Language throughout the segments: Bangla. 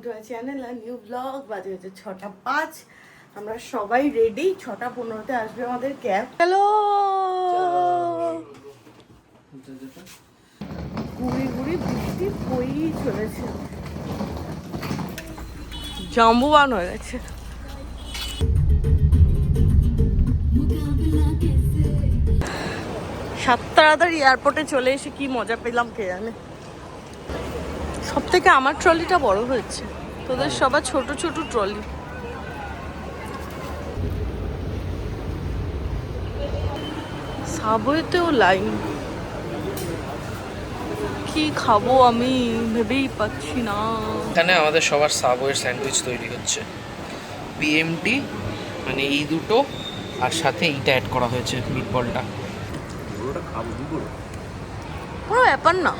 টু মাই চ্যানেল আর নিউ ব্লগ। বাজে হচ্ছে 6:05। আমরা সবাই রেডি। 6:15-তে আসবে আমাদের ক্যাব। হ্যালো, গুড়ি গুড়ি বৃষ্টি পড়েই চলেছে, জাম্বুবান হয়ে গেছে। সাত তাড়াতাড়ি এয়ারপোর্টে চলে এসে কি মজা পেলাম কে জানে। সব থেকে আমার ট্রলিটা বড় হয়েছে, তোদের সবার ছোট ছোট ট্রলি। সাবওয়েতেও লাইন, কি খাবো আমি ভেবেই পাচ্ছি না। এখানে আমাদের সবার সাবওয়ের স্যান্ডউইচ তৈরি হচ্ছে। বিএমটি মানে এই দুটো আর সাথে এইটা অ্যাড করা হয়েছে মিটবলটা। পুরোটা খাবো কি করে? কোনো ব্যাপার না।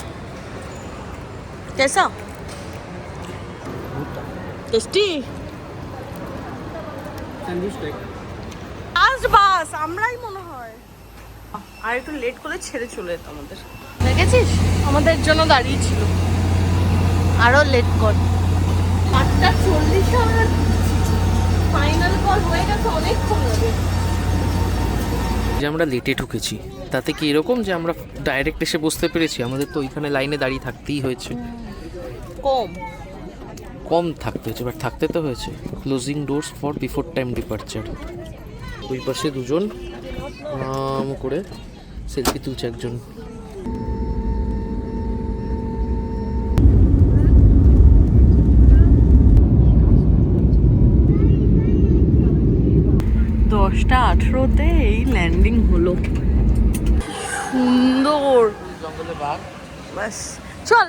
কেসা টেস্টি আজ বাস আমরাই মনে হয়। আর একটু লেট করে ছেড়ে চলে যেত আমাদের। দেখেছিস আমাদের জন্য দাঁড়িয়ে ছিল, আরো লেট কর। 8:40 আমার ফাইনাল কল হয়ে গেছে, অনেকক্ষণ হবে। যে আমরা লেটে ঢুকেছি তাতে কি এরকম যে আমরা ডাইরেক্ট এসে বসতে পেরেছি? আমাদের তো ওইখানে লাইনে দাঁড়িয়ে থাকতেই হয়েছে। কম থাকতে হয়েছে, বাট থাকতে তো হয়েছে। Closing doors for before time departure. ওই পাশে দুজন করে সেলফি তুলছে একজন। দশটা 18-তে এই ল্যান্ডিং হলো। সুন্দর জঙ্গলে বাঘ। বাস চল।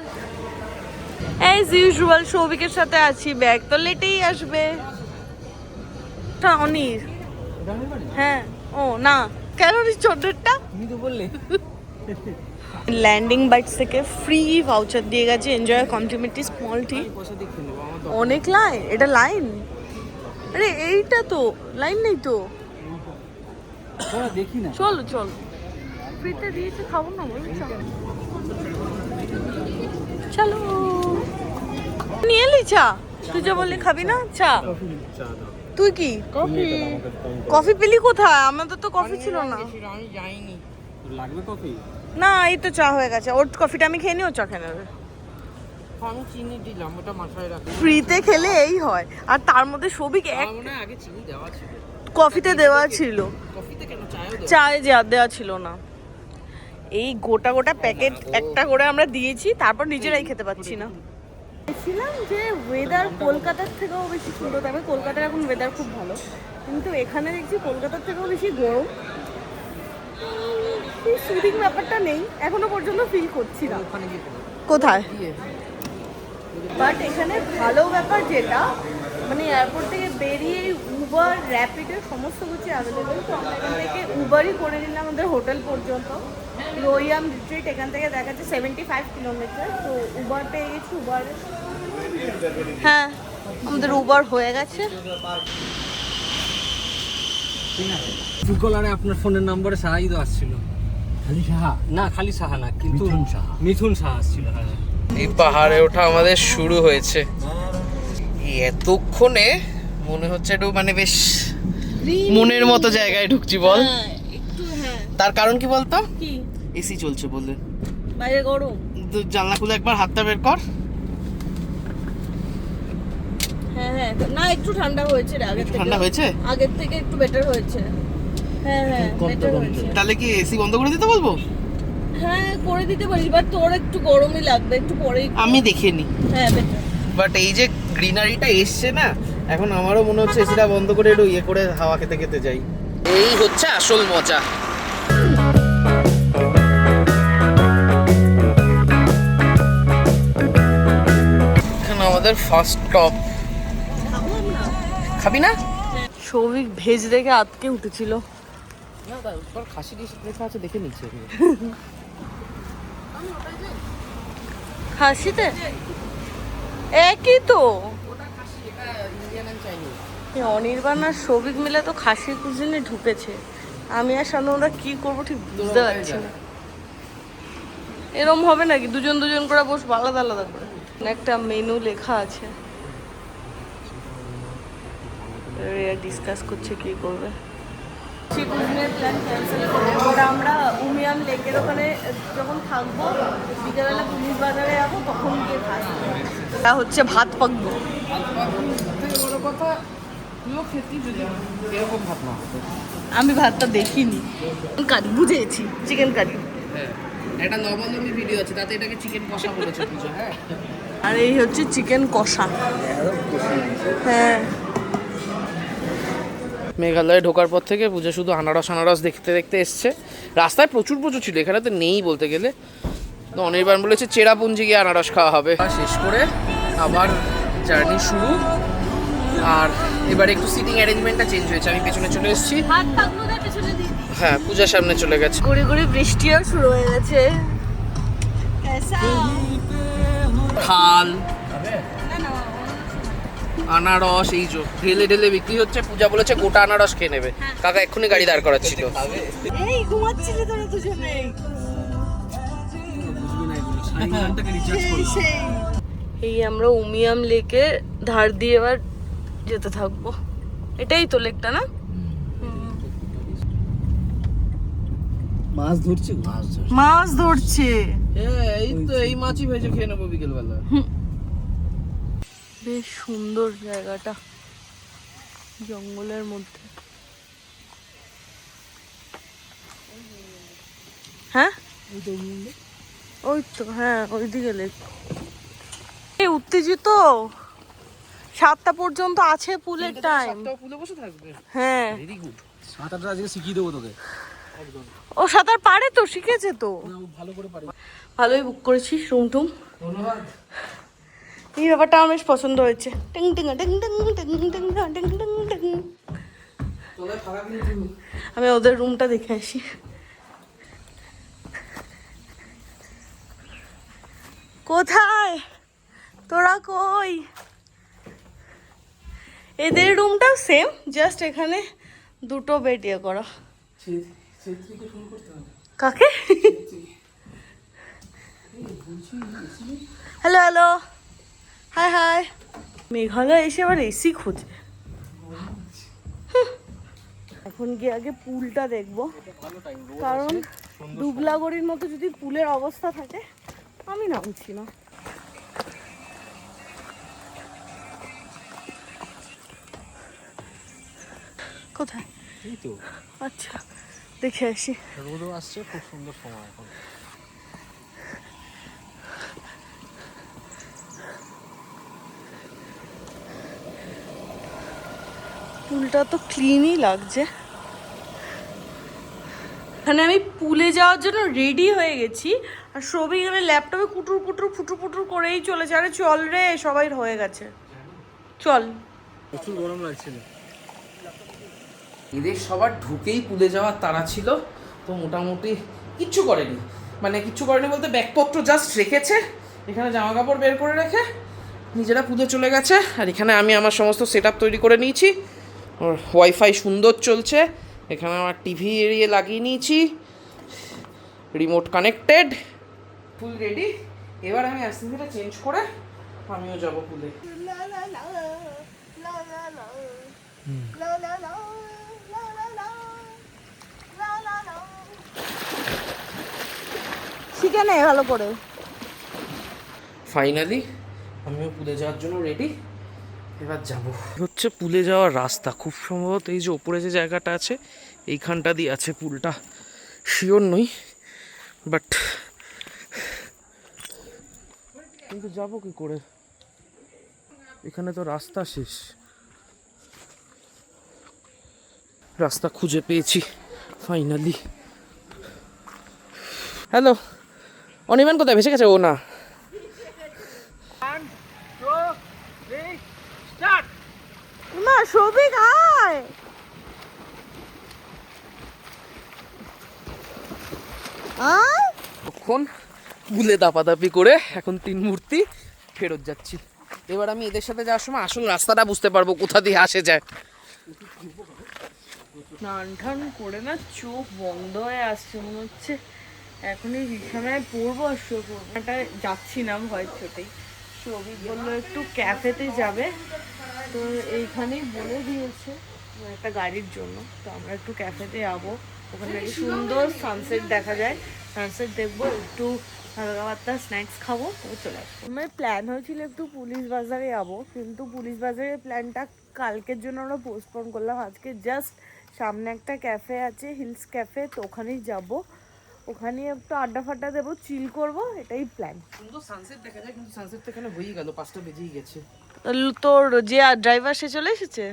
অ্যাজ ইউজুয়াল সৌভিকের সাথে আছি, ব্যাগ তো লেটেই আসবে। অনির হ্যাঁ ও না কেন চোদ্দটা তুমি তো বললে। ল্যান্ডিং বাইটস থেকে ফ্রি ভাউচার দিয়ে গেছে এনজয় কমপ্লিমেন্টারি স্মল টি। অনেক লাইন, এটা লাইন? আরে এইটা তো লাইন নেই তো। দেখি না, চলো চল, ফ্রিতে দিয়েছে, খাবো না বলছি। চলো নিয়ে এলি চা? তুই যা বললি খাবি না চা। তুই কি কফি পেলি কোথায়? আমাদের তো কফি ছিল না। আমি যাইনি। লাগবে কফি? না এই তো চা হয়ে গেছে। ওর কফিটা আমি খেয়ে নি, ও চা খেয়ে নেবে। আমি চিনি দিলাম, ওটা মাথায় রাখি। ফ্রিতে খেলে এই হয়। আর তার মধ্যে সবিক এক আগে চিনি দেওয়া ছিল, কফিতে দেওয়া ছিল, কফিতে কেন চায়ে যা দেওয়া ছিল না। এই গোটা গোটা প্যাকেট একটা করে আমরা দিয়েছি, তারপর নিজেরাই খেতে পাচ্ছি না। দেখছিলাম যে ওয়েদার কলকাতার থেকেও বেশি সুন্দর। তবে কলকাতার এখন ওয়েদার খুব ভালো, কিন্তু এখানে দেখছি কলকাতার থেকেও বেশি গরম। শুটিং ব্যাপারটা নেই এখনো পর্যন্ত ফিল করছি না। কোথায়? বাট এখানে ভালো ব্যাপার যেটা, মানে এয়ারপোর্ট থেকে বেরিয়ে উবার র্যাপিডের সমস্ত কিছু অ্যাভেলেবেল। তো আমরা এখান থেকে উবারই করে নিলাম আমাদের হোটেল পর্যন্ত। রোয়াম রিট্রিট এখান থেকে দেখাচ্ছে 75 কিলোমিটার। তো উবার পেয়ে গেছি। উবার হ্যাঁ আমাদের উবার হয়ে গেছে। ট্রুকলারে আপনার ফোনের নম্বরে সাহাই তো আসছিল। খালি সাহা না, খালি সাহা না, কিন্তু মিথুন সাহা আসছিল। এই পাহাড়ে ওঠা আমাদের শুরু হয়েছে। এতক্ষণে মনে হচ্ছে একটু মানে বেশ মনের মতো জায়গায় ঢুকছি বল। তার কারণ কি বলতো? এসি চলছে বলে। বাইরে গরম, জানলা খুলে একবার হাতটা বের কর। হ্যাঁ হ্যাঁ না একটু ঠান্ডা হয়েছে রে, আগের থেকে ঠান্ডা হয়েছে, আগের থেকে একটু বেটার হয়েছে। হ্যাঁ হ্যাঁ বেটার হয়েছে। তাহলে কি এসি বন্ধ করে দিতে বলবো? হ্যাঁ করে দিতে পারিস, বাট তোর একটু গরমই লাগবে, একটু পরেই। আমি দেখিনি। হ্যাঁ বেটার। বাট এই যে গ্রিনারিটা এসছে না, এখন আমারও মনে হচ্ছে এসিটা বন্ধ করে একটু ইয়ে করে হাওয়া খেতে খেতে যাই। এই হচ্ছে আসল মজা। এখানে আমাদের ফার্স্ট স্টপ। খাবি না? সৌভিক ভেজ দেখে আটকে উঠেছিল। না তোর খাসি ডিশ লেখা আছে, দেখে নিচ্ছি। খাসিতে একই তো। অনির্বাণ আর সৌভিক মিলে তো খাসি কুজিনে ঢুকেছে। আমি আর শান্তনুরা কি করবো ঠিক বুঝতে পারছি না। এরম হবে নাকি দুজন দুজন করে বসবো আলাদা আলাদা করে? একটা মেনু লেখা আছে, ডিসকাস করছে কি করবে। কুচবিহার প্ল্যান ক্যান্সেল করে ওরা আমরা উমিয়াম লেকের ওখানে যখন থাকবো, বিকেলবেলা পুলিশ বাজারে যাবো, তখন গিয়ে থাকবো। এটা হচ্ছে ভাত পাকবো। আমি ভাতটা দেখিনি। কারি বুঝেছি, চিকেন কারি। একটা নবনবী ভিডিও আছে, তাতে এটাকে চিকেন কষা বলেছে পূজা। হ্যাঁ, আর এই হচ্ছে চিকেন কষা। হ্যাঁ, মেঘালয়ে ঢোকার পর থেকে পূজা শুধু আনারস দেখতে দেখতে এসছে। রাস্তায় প্রচুর ছিল, এখানে তো নেই বলতে গেলে। তো অনির্বাণ বলেছে চেরাপুঞ্জি গিয়ে আনারস খাওয়া হবে। শেষ করে আবার জার্নি শুরু। আর এবারে একটু সিটিং অ্যারেঞ্জমেন্টটা চেঞ্জ হয়েছে, আমি পেছনে চলে এসেছি। হ্যাঁ, পূজার সামনে চলে গেছে। গুড়ি গুড়ি বৃষ্টিও শুরু হয়ে গেছে। খাল, আনারস এই যে ঢেলে ঢেলে বিক্রি হচ্ছে। পূজা বলেছে গোটা আনারস খেয়ে নেবে। কাকা এক্ষুনি গাড়ি দাঁড় করাচ্ছিল। এই ঘুমাচ্ছিলে তোরা দুজনে। এই আমরা উমিয়াম লেকে ধার দিয়ে এবার যেতে থাকবো। এটাই তো লেকটা না? মাছ ধরছে। হ্যাঁ, এই তো এই মাছই ভেজে খেয়ে নেবো বিকেলবেলা। বেশ সুন্দর জায়গাটা, জঙ্গলের মধ্যে। হ্যাঁ, ওই তো, হ্যাঁ ওইদিকে লেক। এই উত্তেজিত, 7টা পর্যন্ত আছে পুলের টাইম। পুলে বসে থাকবে। হ্যাঁ, ভেরি গুড। সাঁতারটা আজকে শিখিয়ে দেবো তোকে। ও সাঁতার পারে তো, শিখেছে তো। ভালো করে পারি। ভালোই বুক করেছিস রুম টুম। ধন্যবাদ। এই ব্যাপারটা আমার বেশ পছন্দ হয়েছে। টিং টিং টিং টিং টিং টিং টিং টিং টিং। আমি ওদের রুমটা দেখে আসি। কোথায় তোরা, কই? এদের রুমটাও সেম, জাস্ট এখানে 2টো বেড ইয়ে করা। কাকে? Hello hello, high high. Meghalaya এসে আবার এসি খুঁজবে। এখন গিয়ে আগে পুলটা দেখবো, কারণ ডুবলাগড়ির মতো যদি পুলের অবস্থা থাকে আমি নামছি না। কোথায়? এই তো আচ্ছা, দেখে আসি। রোদও আসছে, খুব সুন্দর সময় এখন। পুলটা তো ক্লিনই লাগছে। এখানে আমি পুলে যাওয়ার জন্য রেডি হয়ে গেছি, আর সবই এখানে ল্যাপটপে কুটুর কুটুর ফুটুর ফুটুর করেই চলেছে। আরে চল রে, সবাই হয়ে গেছে, চল। প্রচুর গরম লাগছিল। এদের সবার ঢুকেই পুলে যাওয়ার তাড়া ছিল, তো মোটামুটি কিচ্ছু করেনি। মানে কিচ্ছু করেনি বলতে ব্যাগপত্র জাস্ট রেখেছে, এখানে জামা কাপড় বের করে রেখে নিজেরা পুলে চলে গেছে। আর এখানে আমি আমার সমস্ত সেট আপ তৈরি করে নিয়েছি। ওয়াইফাই সুন্দর চলছে, এখানে আমার টিভি এরিয়ে লাগিয়ে নিয়েছি, রিমোট কানেক্টেড, ফুল রেডি। এবার আমি আস্তে ধীরে চেঞ্জ করে আমিও যাবো পুলে। শিখে নে ভালো করে। ফাইনালি আমিও পুলে যাওয়ার জন্য রেডি, এবার যাব। হচ্ছে পুলে যাওয়ার রাস্তা, খুব সম্ভবত এই যে ওপরে যে জায়গাটা আছে এইখানটা দিয়ে আছে পুলটা, শিওর নই, বাট কিন্তু যাবো কি করে, এখানে তো রাস্তা শেষ। রাস্তা খুঁজে পেয়েছি ফাইনালি। হ্যালো, অনির্বাণ কোথায়? ভেসে গেছে ও? না, মা সবিক আয়। তখন গুলে দাপাদাপি করে এখন 3 মূর্তি ফেরত যাচ্ছি। এবার আমি এদের সাথে যাওয়ার সময় আসল রাস্তাটা বুঝতে পারবো কোথা দিয়ে আসে যায়। স্নান টান করে না চোখ বন্ধ হয়ে আসছে, মনে হচ্ছে এখনই বিছানায় পড়বো আর শুয়ে পড়বো। এটা যাচ্ছি না ভয় চোটেই, সৌভিক বললো একটু ক্যাফেতে যাবে, তো এইখানেই বলে দিয়েছে একটা গাড়ির জন্য। তো আমরা একটু ক্যাফেতে যাবো, ওখানে নাকি সুন্দর সানসেট দেখা যায়, সানসেট দেখবো, একটু হালকা পাতলা স্ন্যাক্স খাবো, ও চলে আসবো। আমার প্ল্যান হয়েছিল একটু পুলিশ বাজারে যাবো, কিন্তু পুলিশ বাজারের প্ল্যানটা কালকের জন্য আমরা পোস্টপোন করলাম। আজকে জাস্ট সামনে একটা ক্যাফে আছে, হিলস ক্যাফে, তো ওখানেই যাবো, ওখানে একটু আড্ডা ফাড্ডা দেবো, চিল করবো, এটাই প্ল্যান। সুন্দর সানসেট দেখা যায়, কিন্তু সানসেট তো এখানে হয়েই গেল, 5টা বেজেই গেছে। তোর যে ড্রাইভার সে চলে এসেছে?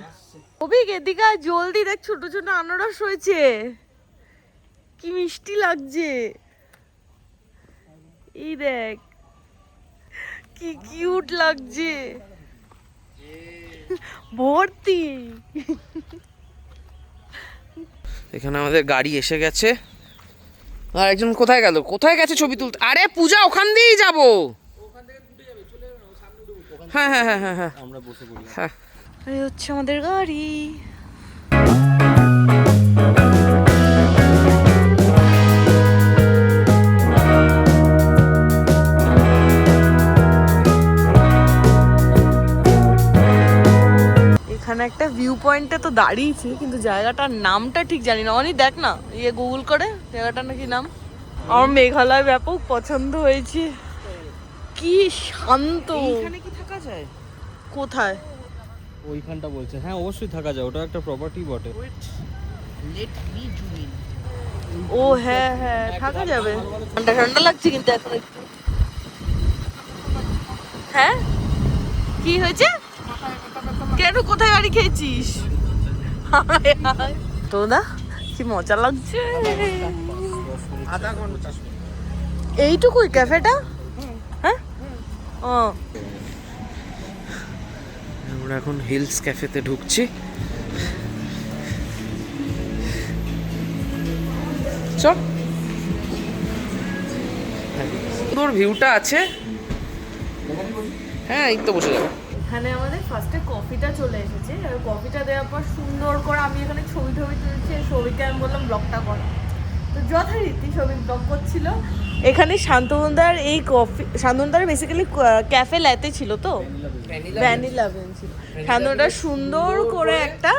অভিক এদিকে আয়, জলদি দেখ, ছোট ছোট আনারস হয়েছে, কি মিষ্টি লাগছে, এই দেখ কি কিউট লাগছে, ভর্তি। এখানে আমাদের গাড়ি এসে গেছে, আর একজন কোথায় গেল, কোথায় গেছে ছবি তুলতে? আরে পূজা, ওখান দিয়েই যাবো। হ্যাঁ হ্যাঁ হ্যাঁ হ্যাঁ হ্যাঁ, আমরা বসে পড়ি। হ্যাঁ এই হচ্ছে আমাদের গাড়ি। এখানে একটা ভিউ পয়েন্টে তো দাঁড়িয়েছি, কিন্তু জায়গাটার নামটা ঠিক জানি না। অনি দেখ না, ইয়ে গুগল করে জায়গাটার নাকি নাম। আমার মেঘালয় ব্যাপক পছন্দ হয়েছে, কি শান্ত। এখানে কি থাকা যায়? কোথায়? ওইখানটা বলছে, হ্যাঁ অবশ্যই থাকা যায়, ওটা একটা প্রপার্টি বটে। Let me zoom in. ও হ্যাঁ হ্যাঁ, থাকা যাবে। ঠান্ডা ঠান্ডা লাগছে কিন্তু এখন একটু। হ্যাঁ কি হয়েছে? কেন, কোথায় গাড়ি খেয়েছিস? তো দা কি মজা লাগছে। আধা ঘন্টা। এইটুকুই ক্যাফেটা? হ্যাঁ ও, আমরা এখন হিলস ক্যাফেতে ঢুকছি। চল, সুন্দর ভিউটা আছে। হ্যাঁ এই তো বসে যাবো। এখানে আমাদের ফার্স্টে কফিটা চলে এসেছে, আর কফিটা দেওয়ার পর সুন্দর করে আমি এখানে ছবি টবি তুলছি, ছবিকে আমি বললাম ব্লগটা কর, তো যথারীতি ছবি ব্লগ করছিল। এখানে শান্তনুদার এই কফি, শান্তনুদার বেসিক্যালি ক্যাফে ল্যাতে ছিল, তো ভ্যানিলা বেন ছিল। শান্তনুদার সুন্দর করে একটা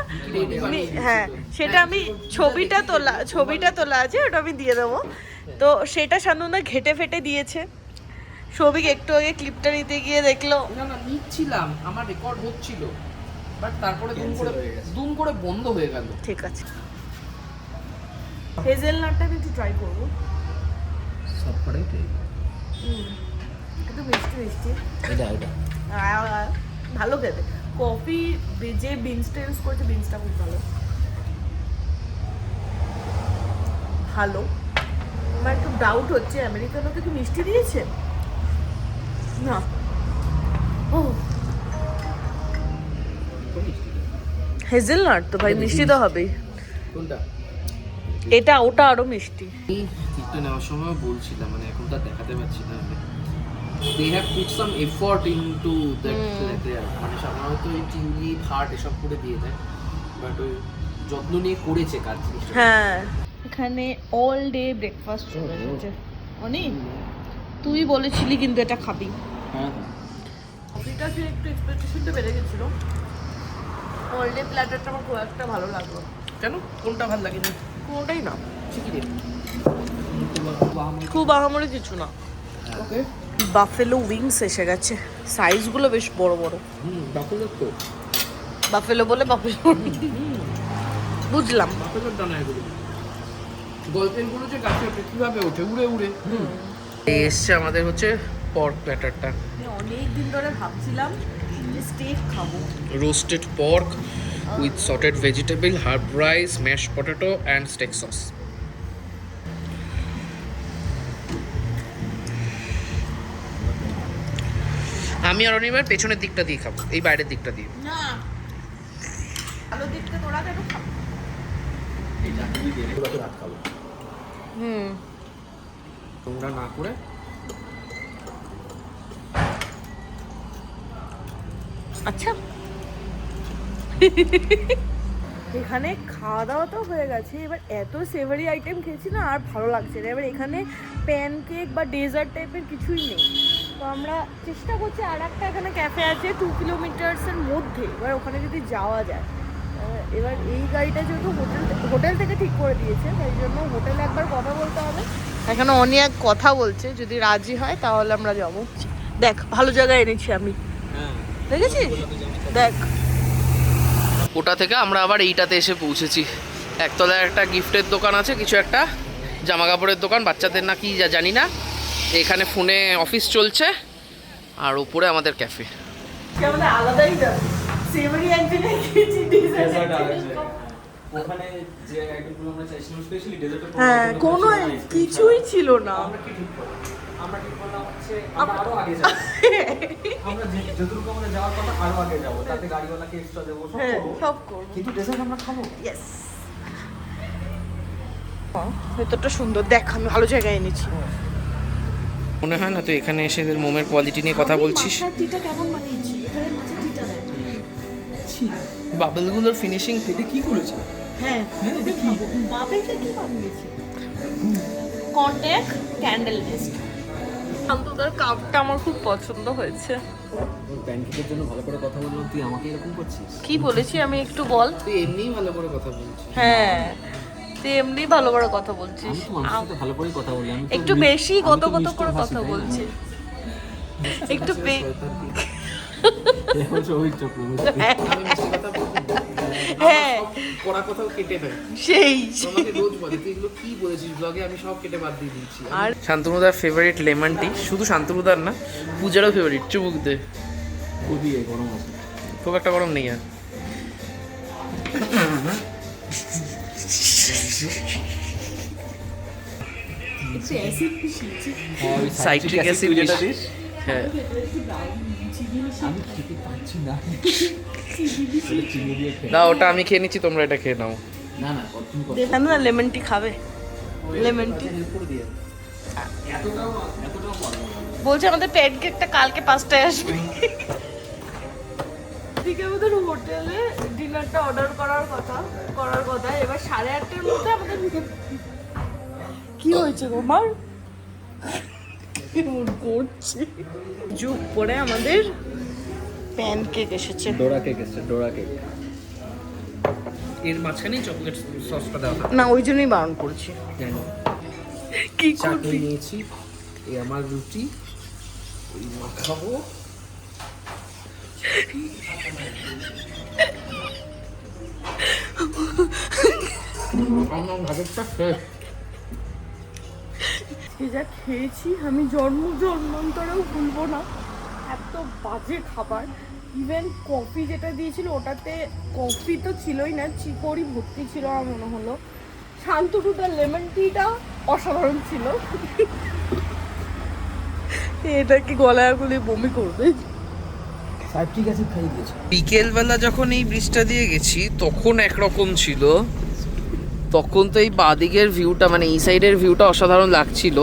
হ্যাঁ, সেটা আমি ছবিটা তোলা আছে, ওটা আমি দিয়ে দেবো। তো সেটা শান্তনুদা ঘেটে ফেটে দিয়েছে। সৌভিক একটু আগে ক্লিপটা নিতে গিয়ে দেখলো, না না নিচ্ছিলাম, আমার রেকর্ড হচ্ছিল, বাট তারপরে দুম করে বন্ধ হয়ে গেল। ঠিক আছে, হেজেলনাটটা আমি একটু ট্রাই করবো। সবকটাই একটু মিষ্টি মিষ্টি, এটা ভালো খেতে। কফি যে বিনসটা ইউজ করেছে, বিনসটা খুব ভালো ভালো। আমার একটু ডাউট হচ্ছে, আমেরিকানোতে কি মিষ্টি দিয়েছে না? ও হেজেলনাট তো ভাই মিষ্টি তো হবেই। কোনটা? এটা ওটা আরো মিষ্টি। ঠিকটা নেওয়ার সময় বলছিলাম, মানে এখন তো দেখাতে পারছি না আমি। They have put some effort into that leather. মানে সাধারণত ওই টিউলিপ হার্ট এসব করে দিয়ে দেয়, বাট ওই যত্ন নিয়ে করেছে কাজ জিনিসটা। হ্যাঁ, এখানে অল ডে ব্রেকফাস্ট চলে এসেছে। অনি তুই বলেছিলি কিন্তু এটা খাবি। হ্যাঁ কফিটা খেয়ে একটু এক্সপেকটেশনটা বেড়ে গেছিল। অল ডে প্ল্যাটারটা আমার খুব একটা ভালো লাগলো। কেন, কোনটা ভালো লাগে না? কোনোটাই না, ঠিকই রে। খুব আহামরি কিছু না। ওকে, বাফেলো উইংস এসে গেছে, সাইজগুলো বেশ বড় বড়। বাফেলোর তো, বাফেলো বলে বাফেলো বুঝলাম। বাফেলোর দানা এগুলো। গল্পেনগুলো যে গাছে ওঠে, কিভাবে ওঠে? উড়ে উড়ে। এসছে আমাদের হচ্ছে পর্ক প্ল্যাটারটা। অনেক দিন ধরে ভাবছিলাম যে স্টেক খাবো। Roasted pork with sauteed vegetable, herb rice, mashed potato and steak sauce. আমি আর অনিবার পেছনের দিকটা দিয়ে খাবো, এই বাইরের দিকটা দিয়ে। না, ভালো দেখতে তোরা কেন খাবো? তোমরা না করে আচ্ছা। এখানে খাওয়া দাওয়া তো হয়ে গেছে, এবার এত সেভারি আইটেম খেয়েছি না, আর ভালো লাগছে না। এবার এখানে প্যানকেক বা ডেজার্ট টাইপের কিছুই নেই, তো আমরা চেষ্টা করছি, আর একটা এখানে ক্যাফে আছে 2 কিলোমিটার্সের মধ্যে, এবার ওখানে যদি যাওয়া যায়। এবার এই গাড়িটা যেহেতু হোটেল থেকে ঠিক করে দিয়েছে, তাই জন্য হোটেলে একবার কথা বলতে হবে। এখানে অনেক কথা বলছে, যদি রাজি হয় তাহলে আমরা যাবো। দেখ ভালো জায়গায় এনেছি আমি, দেখেছিস? দেখ ওটা থেকে আমরা আবার এইটাতে এসে পৌঁছেছি। একতলায় একটা গিফটের দোকান আছে, কিছু একটা জামা কাপড়ের দোকান, বাচ্চাদের না কি জানি না। এখানে ফোনে অফিস চলছে, আর ওপরে আমাদের ক্যাফে। আমাদের আলাদাই যাবে, সেভারি এক জায়গায় খেয়েছি, ডেজার্ট ওখানে যে আইটেমগুলো আমরা চাইছিলাম স্পেশালি ডেজার্টের হ্যাঁ কোনো কিছুই ছিল না। আমরা ঠিক করলাম হচ্ছে আমরা আরো আগে যাব। আমরা যতটুকু আমরা যাওয়ার কথা আরো আগে যাব, তাতে গাড়িওয়ালাকে এক্সট্রা দেবো, সব হ্যাঁ করবো। সব করবো, কিন্তু ডেজার্ট আমরা খাবো। ইয়েস। ভেতরটা সুন্দর, দেখ আমি ভালো জায়গায় এনেছি। মনে হয় না তো এখানে এসে এদের মোমের কোয়ালিটি নিয়ে কথা বলছিস? টিটা কেমন বানিয়েছি, এখানে মাছের টিটা দেখ। বাবলগুলোর ফিনিশিং এটা কি করেছে? হ্যাঁ এটা কি বাবেলটা কি বানিয়েছে? Contact candle nest. তোদের কাপটা আমার খুব পছন্দ হয়েছে। প্যানকেকের জন্য ভালো করে কথা বললাম, তুই আমাকে এরকম করছিস? কি বলেছি আমি একটু বল। তুই এমনিই ভালো করে কথা বলছিস। হ্যাঁ তুই এমনি ভালো করে কথা বলছিস, আমি তো মানুষের সাথে ভালো করেই কথা বলি। আমি একটু বেশি কত কত করে কথা বলছিস, একটু এখন সবই চক্রবর্তী। আমি মিষ্টি কথা বলবো। হ্যাঁ কড়া কথাও কেটে দেয়। সেই তোমাকে রোজ বলে তুই এগুলো কি বলেছিস ব্লগে, আমি সব কেটে বাদ দিয়ে দিচ্ছি। আর- আর শান্তনুদার ফেভারিট লেমন টি, শুধু শান্তনুদার না পূজারও ফেভারিট। চুমুক দে, খুবই গরম আছে। খুব একটা গরম নেই আর। সাইট্রিক অ্যাসিড যেটা দিস, হ্যাঁ আমি খেতে পারছি না। চিনি দিয়ে খেয়ে না, ওটা আমি খেয়ে নিচ্ছি, তোমরা এটা খেয়ে নাও। না না তুমি কত দেখানো না লেমন টি খাবে, লেমন টি হেল্প করে দিয়ে এতটাও পারবো না। বলছে আমাদের প্যান কেকটা কালকে 5টায় আসবে। ঠিক আমাদের হোটেলে ডিনারটা অর্ডার করার কথা, এবার 8:30টার মধ্যে আমাদের কি হয়েছে তোমার করছে যুগ পরে আমাদের প্যান কেক এসেছে। ডোরা কেক এসছে, ডোরা কেক। এর মাঝখানেই চকলেট সসটা দেওয়া থাকে। না ওই জন্যই বারণ করছি। জানো কি চাটনি করবি? নিয়েছি, এই আমার রুটি, এই মাখাবো। আমার ভাতেরটা শেষ। সে যা খেয়েছি আমি জন্মান্তরেও ভুলবো না, এত বাজে খাবার। ইভেন কফি যেটা দিয়েছিল ওটাতে কফি তো ছিলই না, চিকড়ি ভর্তি ছিল আমার মনে হলো। শান্তনুদার লেমন টিটা অসাধারণ ছিল। এটা কি গলায় গুলি বমি করবে? সাইট্রিক অ্যাসিড খাইয়ে দিয়েছে। বিকেলবেলা যখন এই ব্রিজটা দিয়ে গেছি তখন একরকম ছিল, তখন তো এই বাদিকের ভিউটা মানে এই সাইডের ভিউটা অসাধারণ লাগছিল,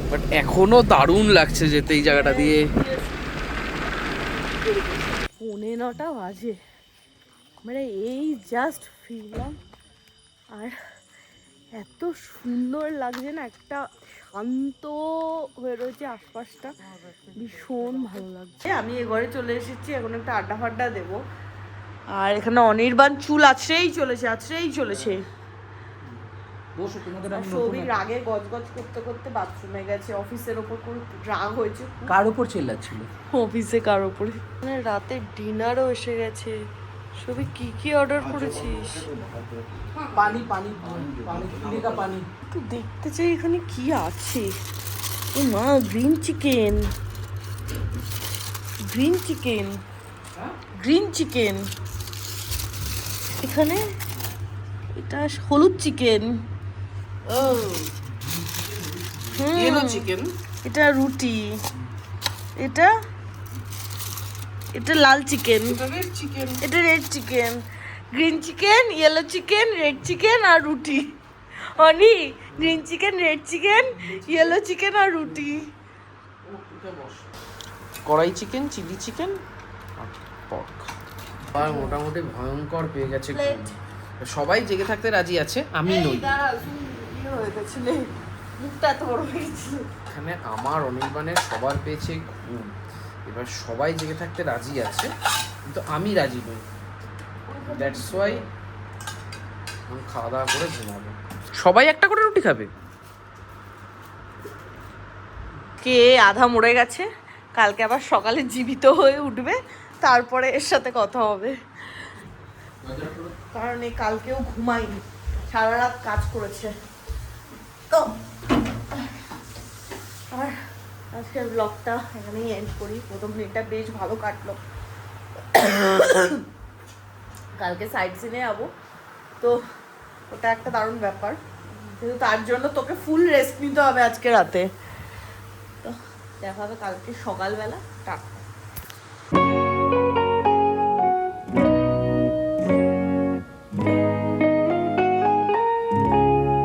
বাট এখনো দারুণ লাগছে যেতে এই জায়গাটা দিয়ে। 9:45 বাজে, মানে এই জাস্ট ফিরলাম, আর এত সুন্দর লাগছে না, একটা শান্ত হয়ে রয়েছে আশপাশটা, ভীষণ ভালো লাগছে। আমি এ ঘরে চলে এসেছি, এখন একটা আড্ডা ফাড্ডা দেবো। আর এখানে অনির্বাণ চুল আছড়েই চলেছে। আর সৌভিক রাগে গজগজ করতে করতে বাথরুমে গেছে, অফিসের ওপর কোনো রাগ হয়েছে, কার উপর চিল্লাচ্ছিল? অফিসে কার ওপরে। মানে রাতে ডিনারও এসে গেছে। সবই কি অর্ডার করেছিস? পানি পানি পানি পিনে কা পানি। তো দেখতে চাই এখানে কি আছে। ও মা, গ্রিন চিকেন, এখানে এটা হলুদ চিকেন, ইয়েলো চিকেন, এটা রুটি, এটা লাল চিকেন, রেড চিকেন, এটা red chicken, green chicken, yellow chicken, red chicken আর রুটি। অনি, green chicken, red chicken, yellow chicken আর রুটি। কড়াই চিকেন, চিলি চিকেন আর পর্ক। আর মোটামুটি ভয়ঙ্কর পেয়ে গেছে। Plate. সবাই জেগে থাকতে রাজি আছে, আমি নই। হয়ে গেছিলে মুখটা এত বড় হয়ে গেছিল। এখানে আমার অনির্বাণের সবার পেয়েছে ঘুম, এবার সবাই জেগে থাকতে রাজি আছে কিন্তু আমি রাজি নই, দ্যাটস ওয়াই আমি খাওয়া দাওয়া করে ঘুমাবো। সবাই একটা করে রুটি খাবে? কে আধা মরে গেছে, কালকে আবার সকালে জীবিত হয়ে উঠবে, তারপরে এর সাথে কথা হবে। কারণ এই কালকেও ঘুমাইনি, সারা রাত কাজ করেছে। তো আর আজকের ব্লগটা এখানেই এন্ড করি। প্রথম দিনটা বেশ ভালো কাটলো। কালকে সাইড সিনে যাবো, তো ওটা একটা দারুণ ব্যাপার, কিন্তু তার জন্য তোকে ফুল রেস্ট নিতে হবে আজকে রাতে। তো দেখা হবে কালকে সকালবেলা। টাটা।